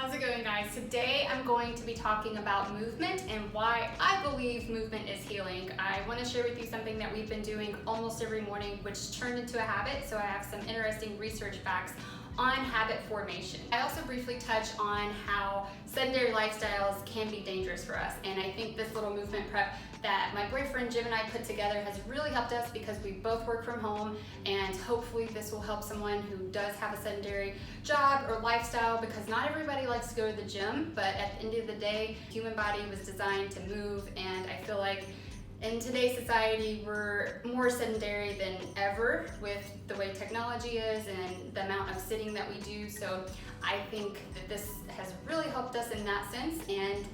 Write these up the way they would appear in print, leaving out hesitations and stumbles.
How's it going, guys? Today I'm going to be talking about movement and why I believe movement is healing. I want to share with you something that we've been doing almost every morning, which turned into a habit, so I have some interesting research facts on habit formation. I also briefly touch on how sedentary lifestyles can be dangerous for us, and I think this little movement prep that my boyfriend Jim and I put together has really helped us because we both work from home, and hopefully this will help someone who does have a sedentary job or lifestyle, because not everybody likes to go to the gym, but at the end of the day, the human body was designed to move, and I feel like in today's society, we're more sedentary than ever with the way technology is and the amount of sitting that we do. So I think that this has really helped us in that sense, and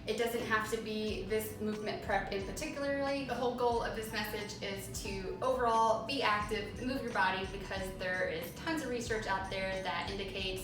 it doesn't have to be this movement prep in particularly. The whole goal of this message is to overall be active, move your body, because there is tons of research out there that indicates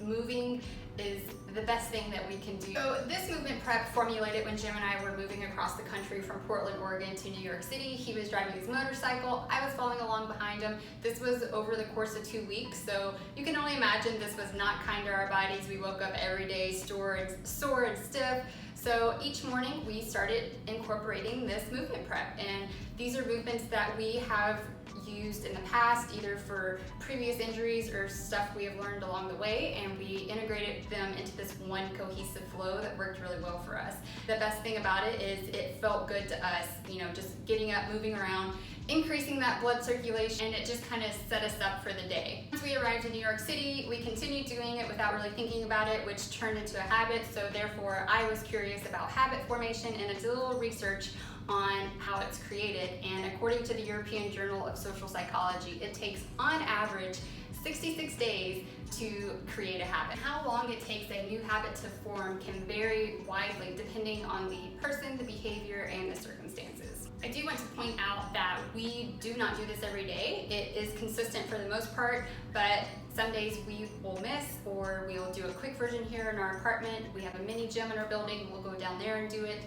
moving is the best thing that we can do. So this movement prep formulated when Jim and I were moving across the country from Portland, Oregon to New York City. He was driving his motorcycle, I was following along behind him. This was over the course of 2 weeks, so you can only imagine this was not kind to our bodies. We woke up every day sore and stiff. So each morning we started incorporating this movement prep, and these are movements that we have used in the past, either for previous injuries or stuff we have learned along the way, and we integrated them into this one cohesive flow that worked really well for us. The best thing about it is it felt good to us, just getting up, moving around, increasing that blood circulation, and it just kind of set us up for the day. Once we arrived in New York City, we continued doing it without really thinking about it, which turned into a habit. So therefore, I was curious about habit formation, and I did a little research on how it's created. And according to the European Journal of Social Psychology, it takes on average 66 days to create a habit. How long it takes a new habit to form can vary widely depending on the person, the behavior, and the circumstances. I do want to point out that we do not do this every day. It is consistent for the most part, but some days we will miss, or we'll do a quick version here in our apartment. We have a mini gym in our building. We'll go down there and do it.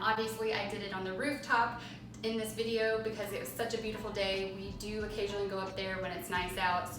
Obviously, I did it on the rooftop in this video because it was such a beautiful day. We do occasionally go up there when it's nice out,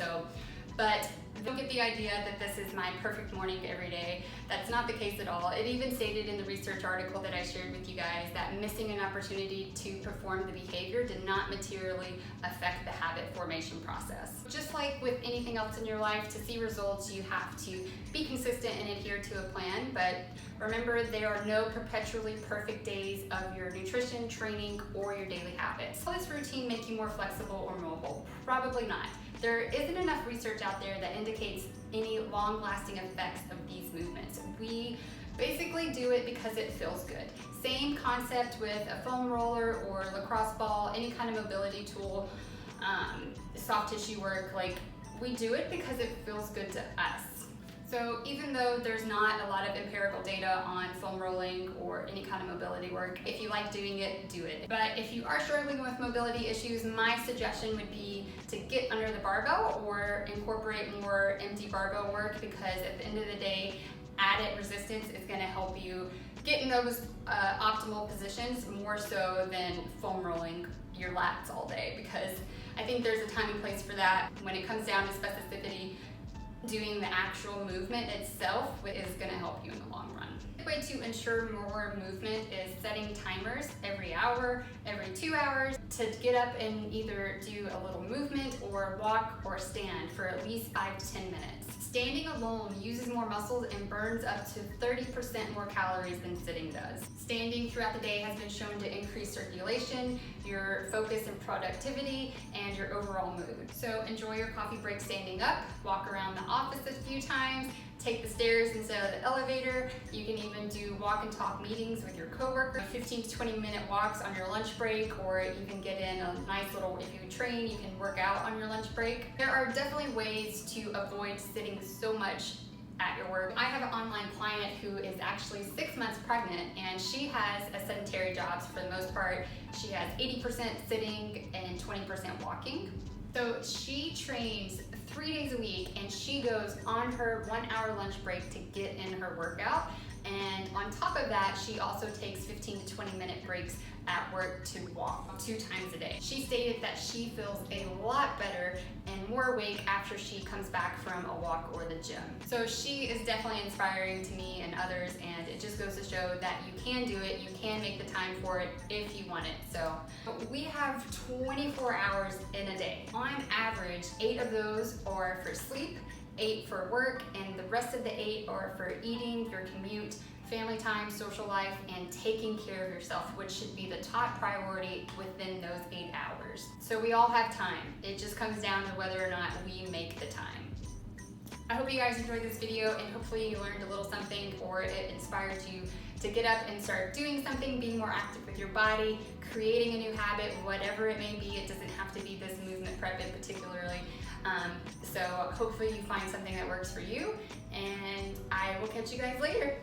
but don't get the idea that this is my perfect morning every day. That's not the case at all. It even stated in the research article that I shared with you guys that missing an opportunity to perform the behavior did not materially affect the habit formation process. Just like with anything else in your life, to see results, you have to be consistent and adhere to a plan, but remember, there are no perpetually perfect days of your nutrition, training, or your daily habits. Will this routine make you more flexible or mobile? Probably not. There isn't enough research out there that indicates any long-lasting effects of these movements. We basically do it because it feels good. Same concept with a foam roller or lacrosse ball, any kind of mobility tool, soft tissue work, we do it because it feels good to us. So even though there's not a lot of empirical data on foam rolling or any kind of mobility work, if you like doing it, do it. But if you are struggling with mobility issues, my suggestion would be to get under the barbell or incorporate more empty barbell work, because at the end of the day, added resistance is going to help you get in those optimal positions more so than foam rolling your lats all day, because I think there's a time and place for that. When it comes down to specificity, doing the actual movement itself is going to help you in the long run. The way to ensure more movement is setting timers every hour, every 2 hours, to get up and either do a little movement or walk or stand for at least 5 to 10 minutes. Standing alone uses more muscles and burns up to 30% more calories than sitting does. Standing throughout the day has been shown to increase circulation, your focus and productivity, and your overall mood. So enjoy your coffee break standing up, walk around the office a few times, take the stairs instead of the elevator. You can even do walk and talk meetings with your coworker, 15 to 20 minute walks on your lunch break, or you can get in a nice little, if you train, you can work out on your lunch break. There are definitely ways to avoid sitting so much at your work. I have an online client who is actually 6 months pregnant, and she has a sedentary job for the most part. She has 80% sitting and 20% walking. So she trains 3 days a week, and she goes on her 1 hour lunch break to get in her workout. And on top of that, she also takes 15 to 20 minute breaks at work to walk 2 times a day. She stated that she feels a lot better and more awake after she comes back from a walk or the gym. So she is definitely inspiring to me and others, and it just goes to show that you can do it, you can make the time for it if you want it. So we have 24 hours in a day. On average, 8 of those are for sleep, 8 for work, and the rest of the 8 are for eating, your commute, family time, social life, and taking care of yourself, which should be the top priority within those 8 hours. So we all have time. It just comes down to whether or not we make the time. I hope you guys enjoyed this video, and hopefully you learned a little something, or it inspired you to get up and start doing something, being more active with your body, creating a new habit, whatever it may be. It doesn't have to be this movement prep in particularly. So hopefully you find something that works for you, and I will catch you guys later.